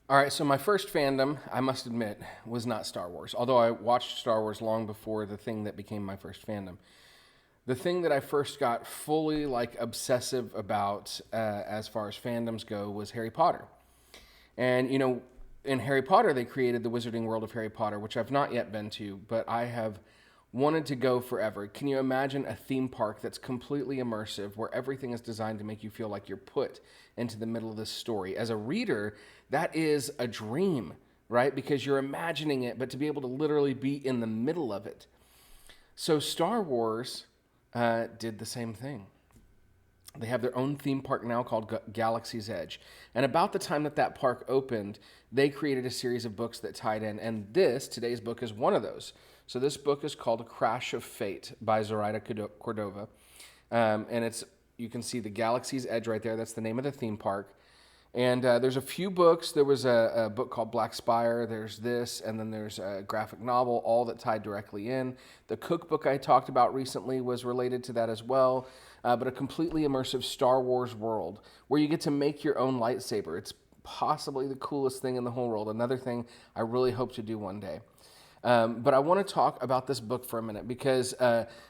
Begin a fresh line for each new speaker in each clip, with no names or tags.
All right, so my first fandom, I must admit, was not Star Wars. Although I watched Star Wars long before the thing that became my first fandom. The thing that I first got fully like obsessive about, as far as fandoms go, was Harry Potter. And in Harry Potter, they created the Wizarding World of Harry Potter, which I've not yet been to, but I have wanted to go forever. Can you imagine a theme park that's completely immersive, where everything is designed to make you feel like you're put into the middle of this story? As a reader, that is a dream, right? Because you're imagining it, but to be able to literally be in the middle of it. So Star Wars did the same thing. They have their own theme park now called Galaxy's Edge. And about the time that that park opened, they created a series of books that tied in. And today's book, is one of those. So this book is called A Crash of Fate by Zoraida Cordova. You can see the Galaxy's Edge right there. That's the name of the theme park. And there's a few books. There was a book called Black Spire. There's this, and then there's a graphic novel, all that tied directly in. The cookbook I talked about recently was related to that as well, but a completely immersive Star Wars world where you get to make your own lightsaber. It's possibly the coolest thing in the whole world. Another thing I really hope to do one day. But I want to talk about this book for a minute because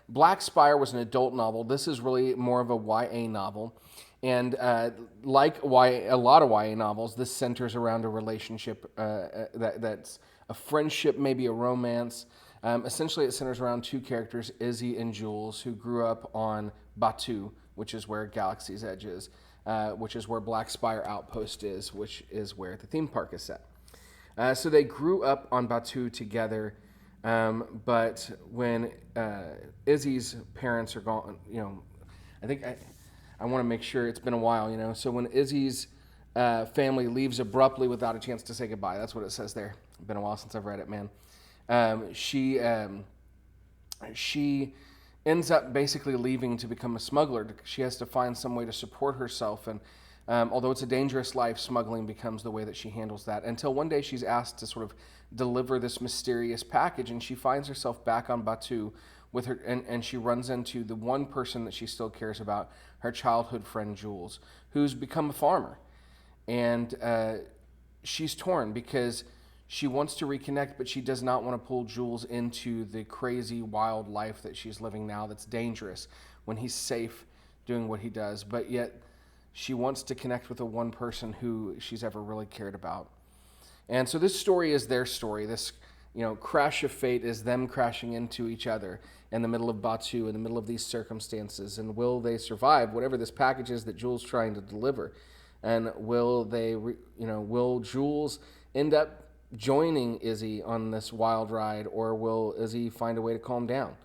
Black Spire was an adult novel. This is really more of a YA novel. And like a lot of YA novels, this centers around a relationship that's a friendship, maybe a romance. Essentially, it centers around two characters, Izzy and Jules, who grew up on Batuu, which is where Galaxy's Edge is, which is where Black Spire Outpost is, which is where the theme park is set. So they grew up on Batuu together, but when Izzy's parents are gone, I think I want to make sure it's been a while, So when Izzy's family leaves abruptly without a chance to say goodbye, that's what it says there. It's been a while since I've read it, man. She ends up basically leaving to become a smuggler. She has to find some way to support herself, and although it's a dangerous life, smuggling becomes the way that she handles that. Until one day she's asked to sort of deliver this mysterious package, and she finds herself back on Batuu with her, and she runs into the one person that she still cares about, her childhood friend Jules, who's become a farmer. And she's torn because she wants to reconnect, but she does not want to pull Jules into the crazy, wild life that she's living now that's dangerous when he's safe doing what he does. But yet she wants to connect with the one person who she's ever really cared about. And so this story is their story. This, crash of fate is them crashing into each other in the middle of Batuu, in the middle of these circumstances. And will they survive whatever this package is that Jules trying to deliver? And will Jules end up joining Izzy on this wild ride, or will Izzy find a way to calm down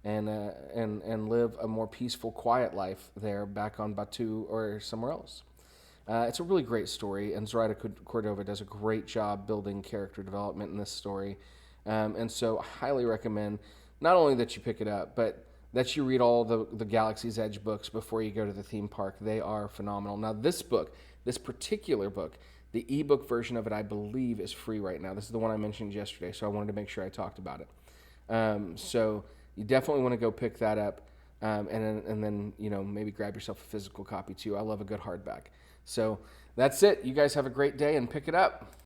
and live a more peaceful, quiet life there back on Batuu or somewhere else? It's a really great story, and Zoraida Cordova does a great job building character development in this story. And so I highly recommend not only that you pick it up, but that you read all the Galaxy's Edge books before you go to the theme park. They are phenomenal. Now, this particular book, the ebook version of it, I believe, is free right now. This is the one I mentioned yesterday, so I wanted to make sure I talked about it. So you definitely want to go pick that up, and then maybe grab yourself a physical copy too. I love a good hardback. So that's it. You guys have a great day and pick it up.